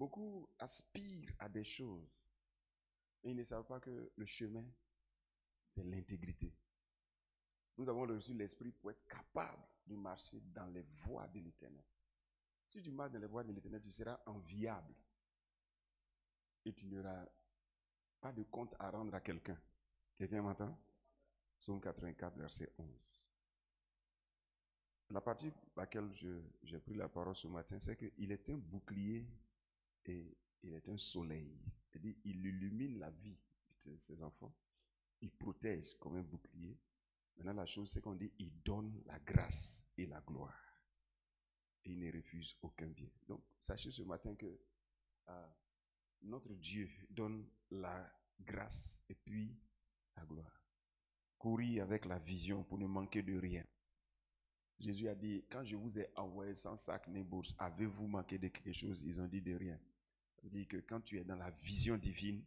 Beaucoup aspirent à des choses et ils ne savent pas que le chemin, c'est l'intégrité. Nous avons reçu l'Esprit pour être capable de marcher dans les voies de l'Éternel. Si tu marches dans les voies de l'Éternel, tu seras enviable et tu n'auras pas de compte à rendre à quelqu'un. Quelqu'un m'entend? Psaume 84, verset 11. La partie pour laquelle j'ai pris la parole ce matin, c'est qu'il est un bouclier et il est un soleil. C'est-à-dire, il illumine la vie de ses enfants. Il protège comme un bouclier. Maintenant, la chose, c'est qu'on dit, il donne la grâce et la gloire. Et il ne refuse aucun bien. Donc, sachez ce matin que notre Dieu donne la grâce et puis la gloire. Courir avec la vision pour ne manquer de rien. Jésus a dit, quand je vous ai envoyé sans sac ni bourse, avez-vous manqué de quelque chose? Ils ont dit de rien. Ça veut dire que quand tu es dans la vision divine,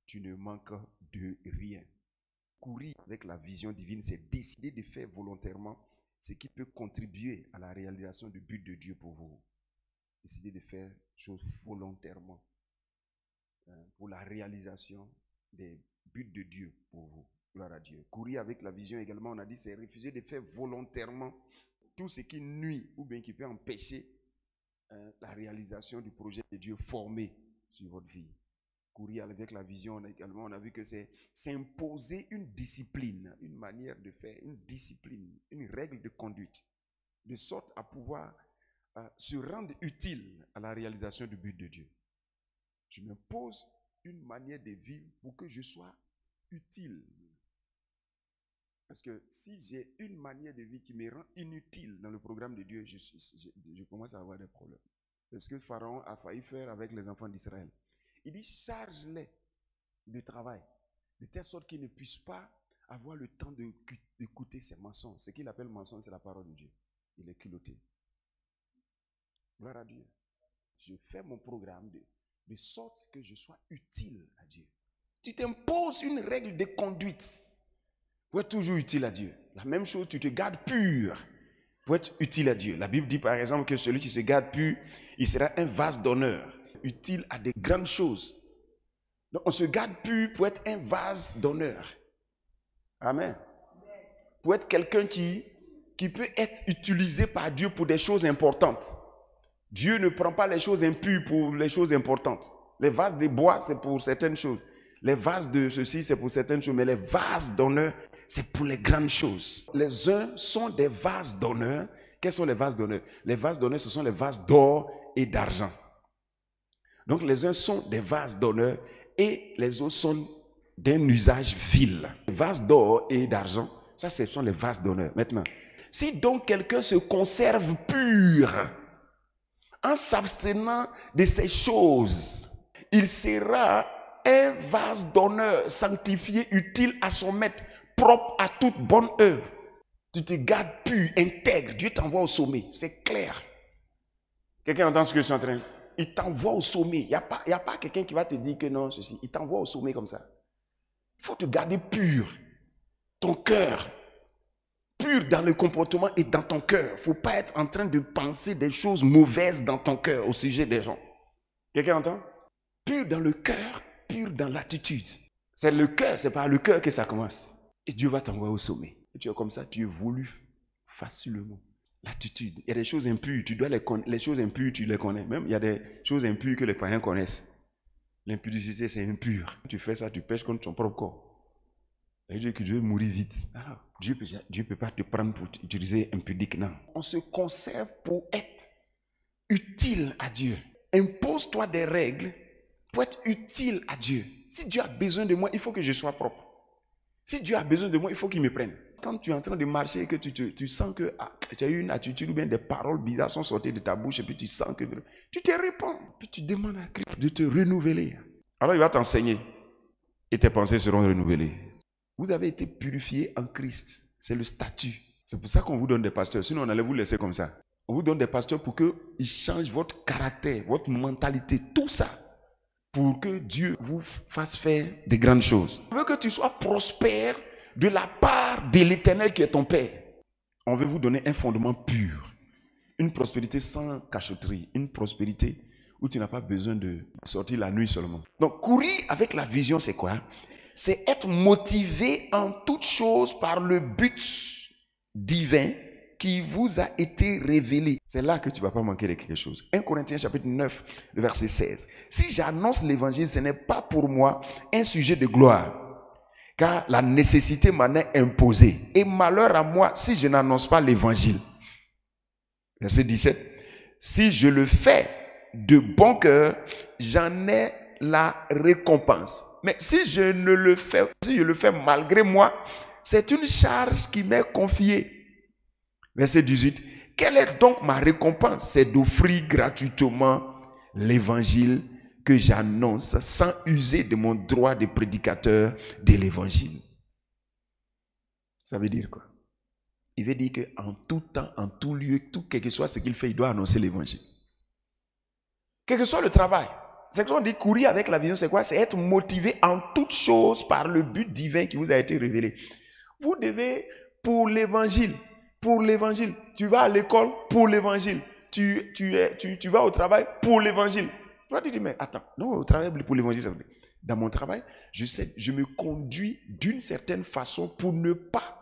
tu ne manques de rien. Courir avec la vision divine, c'est décider de faire volontairement ce qui peut contribuer à la réalisation du but de Dieu pour vous. Décider de faire choses volontairement pour la réalisation des buts de Dieu pour vous. Gloire à Dieu. Courir avec la vision également, on a dit, c'est refuser de faire volontairement tout ce qui nuit ou bien qui peut empêcher la réalisation du projet de Dieu formé sur votre vie. Courir avec la vision également, on a vu que c'est s'imposer une discipline, une manière de faire, une discipline, une règle de conduite, de sorte à pouvoir se rendre utile à la réalisation du but de Dieu. Je m'impose une manière de vivre pour que je sois utile. Parce que si j'ai une manière de vie qui me rend inutile dans le programme de Dieu, je commence à avoir des problèmes. C'est ce que Pharaon a failli faire avec les enfants d'Israël. Il dit, charge-les de travail, de telle sorte qu'ils ne puissent pas avoir le temps d'écouter ces mensonges. Ce qu'il appelle mensonge, c'est la parole de Dieu. Il est culotté. Gloire à Dieu. Je fais mon programme de sorte que je sois utile à Dieu. Tu t'imposes une règle de conduite pour être toujours utile à Dieu. La même chose, tu te gardes pur pour être utile à Dieu. La Bible dit par exemple que celui qui se garde pur, il sera un vase d'honneur, utile à des grandes choses. Donc on se garde pur pour être un vase d'honneur. Amen. Pour être quelqu'un qui peut être utilisé par Dieu pour des choses importantes. Dieu ne prend pas les choses impures pour les choses importantes. Les vases de bois, c'est pour certaines choses. Les vases de ceci, c'est pour certaines choses. Mais les vases d'honneur, c'est pour les grandes choses. Les uns sont des vases d'honneur. Quels sont les vases d'honneur? Les vases d'honneur, ce sont les vases d'or et d'argent. Donc les uns sont des vases d'honneur et les autres sont d'un usage vil. Les vases d'or et d'argent, ça ce sont les vases d'honneur. Maintenant, si donc quelqu'un se conserve pur en s'abstenant de ces choses, il sera un vase d'honneur, sanctifié, utile à son maître, propre à toute bonne œuvre. Tu te gardes pur, intègre, Dieu t'envoie au sommet, c'est clair. Quelqu'un entend ce que je suis en train de dire? Il t'envoie au sommet. Il n'y a pas quelqu'un qui va te dire que non, ceci. Il t'envoie au sommet comme ça. Il faut te garder pur. Ton cœur. Pur dans le comportement et dans ton cœur. Il ne faut pas être en train de penser des choses mauvaises dans ton cœur au sujet des gens. Quelqu'un entend? Pur dans le cœur, pur dans l'attitude. C'est le cœur, c'est par le cœur que ça commence. Et Dieu va t'envoyer au sommet. Et tu es comme ça, tu évolues facilement. L'attitude. Il y a des choses impures, tu dois les connaître. Les choses impures, tu les connais. Même il y a des choses impures que les païens connaissent. L'impudicité, c'est impur. Tu fais ça, tu pêches contre ton propre corps. Ça veut dire que tu veux mourir vite. Alors, Dieu ne peut pas te prendre pour utiliser impudique, non. On se conserve pour être utile à Dieu. Impose-toi des règles pour être utile à Dieu. Si Dieu a besoin de moi, il faut que je sois propre. Si Dieu a besoin de moi, il faut qu'il me prenne. Quand tu es en train de marcher et que tu sens que tu as eu une attitude ou bien des paroles bizarres sont sorties de ta bouche et puis tu sens que tu te réponds. Puis tu demandes à Christ de te renouveler. Alors il va t'enseigner et tes pensées seront renouvelées. Vous avez été purifiés en Christ. C'est le statut. C'est pour ça qu'on vous donne des pasteurs. Sinon on allait vous laisser comme ça. On vous donne des pasteurs pour qu'ils changent votre caractère, votre mentalité, tout ça. Pour que Dieu vous fasse faire de grandes choses. On veut que tu sois prospère de la part de l'Éternel qui est ton Père. On veut vous donner un fondement pur. Une prospérité sans cachotterie. Une prospérité où tu n'as pas besoin de sortir la nuit seulement. Donc, courir avec la vision, c'est quoi? C'est être motivé en toute chose par le but divin qui vous a été révélé. C'est là que tu ne vas pas manquer de quelque chose. 1 Corinthiens chapitre 9, le verset 16. Si j'annonce l'évangile, ce n'est pas pour moi un sujet de gloire, car la nécessité m'en est imposée. Et malheur à moi si je n'annonce pas l'évangile. Verset 17. Si je le fais de bon cœur, j'en ai la récompense. Mais si je le fais malgré moi, c'est une charge qui m'est confiée. Verset 18. Quelle est donc ma récompense? C'est d'offrir gratuitement l'évangile que j'annonce sans user de mon droit de prédicateur de l'évangile. Ça veut dire quoi? Il veut dire qu'en tout temps, en tout lieu, tout quel que soit ce qu'il fait, il doit annoncer l'évangile. Quel que soit le travail. C'est qu'on dit courir avec la vision, c'est quoi? C'est être motivé en toute chose par le but divin qui vous a été révélé. Vous devez, pour l'évangile, tu vas à l'école pour l'évangile, tu vas au travail pour l'évangile. Tu vas te dire, mais attends, non, au travail pour l'évangile, ça veut dire, dans mon travail, je me conduis d'une certaine façon pour ne pas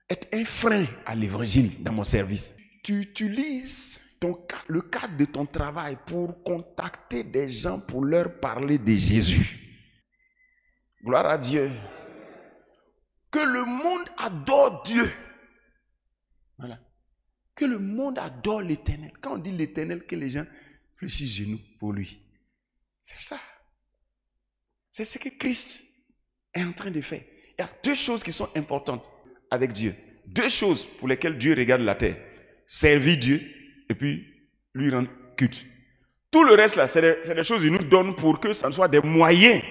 être un frein à l'évangile dans mon service. Tu utilises le cadre de ton travail pour contacter des gens pour leur parler de Jésus. Gloire à Dieu. Que le monde adore Dieu. Voilà. Que le monde adore l'Éternel. Quand on dit l'Éternel, que les gens fléchissent genoux pour lui. C'est ça. C'est ce que Christ est en train de faire. Il y a deux choses qui sont importantes avec Dieu. Deux choses pour lesquelles Dieu regarde la terre. Servir Dieu et puis lui rendre culte. Tout le reste là, c'est des choses qu'il nous donne pour que ça soit des moyens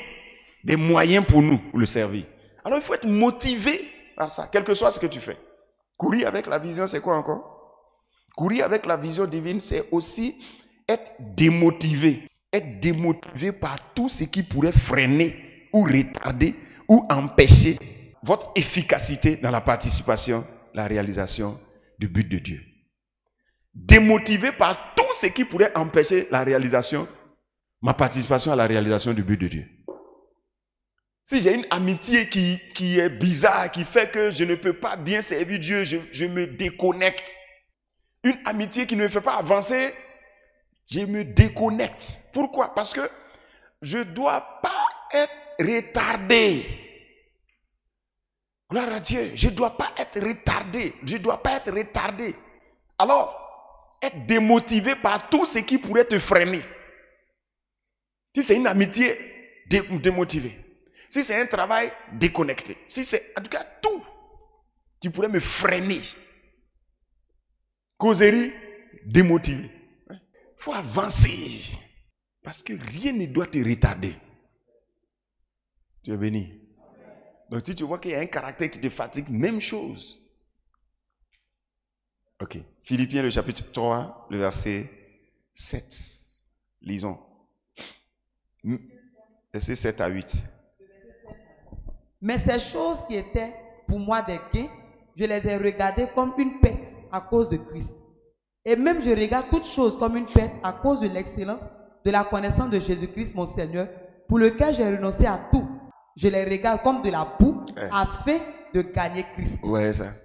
pour nous, pour le servir. Alors il faut être motivé par ça, quel que soit ce que tu fais. Courir avec la vision, c'est quoi encore? Courir avec la vision divine, c'est aussi être démotivé. Être démotivé par tout ce qui pourrait freiner ou retarder ou empêcher votre efficacité dans la participation, la réalisation du but de Dieu. Démotivé par tout ce qui pourrait empêcher la réalisation, ma participation à la réalisation du but de Dieu. Si j'ai une amitié qui est bizarre, qui fait que je ne peux pas bien servir Dieu, je me déconnecte. Une amitié qui ne me fait pas avancer, je me déconnecte. Pourquoi? Parce que je ne dois pas être retardé. Gloire à Dieu, je ne dois pas être retardé. Je ne dois pas être retardé. Alors, être démotivé par tout ce qui pourrait te freiner. Si c'est une amitié, démotivé. Si c'est un travail, déconnecté. Si c'est, en tout cas, tout qui pourrait me freiner. Causerie, démotivé. Il faut avancer. Parce que rien ne doit te retarder. Tu es béni. Donc si tu vois qu'il y a un caractère qui te fatigue, même chose. Ok. Philippiens, le chapitre 3, le verset 7. Lisons. Verset 7 à 8. Mais ces choses qui étaient pour moi des gains, je les ai regardées comme une perte à cause de Christ. Et même je regarde toutes choses comme une perte à cause de l'excellence de la connaissance de Jésus-Christ mon Seigneur, pour lequel j'ai renoncé à tout. Je les regarde comme de la boue afin de gagner Christ. Ouais, ça.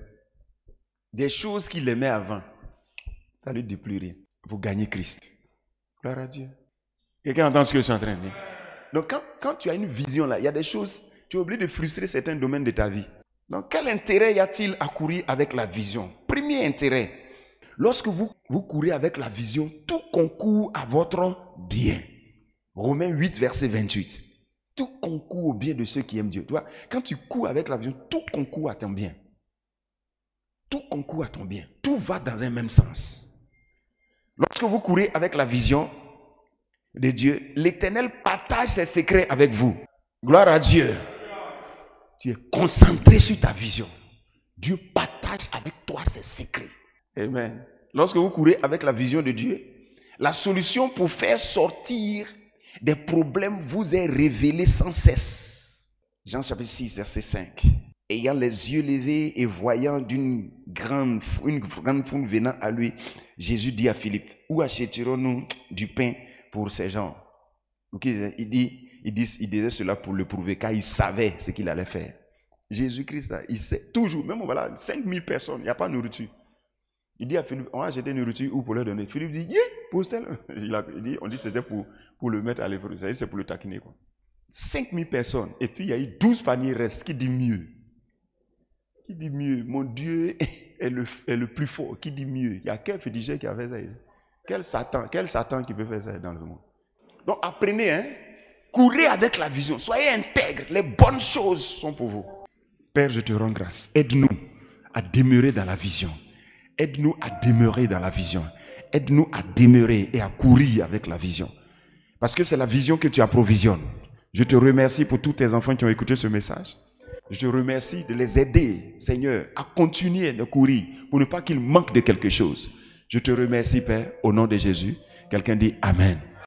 Des choses qu'il aimait avant, ça ne lui dit plus rien. Pour gagner Christ. Gloire à Dieu. Quelqu'un entend ce que je suis en train de dire? Donc quand tu as une vision là, il y a des choses, tu es obligé de frustrer certains domaines de ta vie. Donc quel intérêt y a-t-il à courir avec la vision? Premier intérêt, lorsque vous courez avec la vision, tout concourt à votre bien. Romains 8, verset 28. Tout concourt au bien de ceux qui aiment Dieu. Tu vois, quand tu cours avec la vision, tout concourt à ton bien. Tout concourt à ton bien. Tout va dans un même sens. Lorsque vous courez avec la vision de Dieu, l'Éternel partage ses secrets avec vous. Gloire à Dieu. Tu es concentré sur ta vision. Dieu partage avec toi ses secrets. Amen. Lorsque vous courez avec la vision de Dieu, la solution pour faire sortir des problèmes vous est révélée sans cesse. Jean chapitre 6, verset 5. Ayant les yeux levés et voyant une grande foule venant à lui, Jésus dit à Philippe, où achèterons-nous du pain pour ces gens. Donc, il disait cela pour le prouver, car il savait ce qu'il allait faire. Jésus-Christ, il sait toujours, même voilà, 5000 personnes, il n'y a pas de nourriture. Il dit à Philippe, on a acheté une nourriture où pour leur donner. Philippe dit, yeah, pour celle. On dit que c'était pour le mettre à l'épreuve, c'est pour le taquiner, quoi. 5000 personnes, et puis il y a eu 12 paniers restes. Qui dit mieux? Qui dit mieux? Mon Dieu est le plus fort. Qui dit mieux? Il y a quel féticheur qui a fait ça? Quel Satan qui peut faire ça dans le monde? Donc apprenez, hein? Courez avec la vision. Soyez intègres. Les bonnes choses sont pour vous. Père, je te rends grâce. Aide-nous à demeurer dans la vision. Aide-nous à demeurer dans la vision. Aide-nous à demeurer et à courir avec la vision. Parce que c'est la vision que tu approvisionnes. Je te remercie pour tous tes enfants qui ont écouté ce message. Je te remercie de les aider, Seigneur, à continuer de courir pour ne pas qu'ils manquent de quelque chose. Je te remercie, Père, au nom de Jésus. Quelqu'un dit Amen.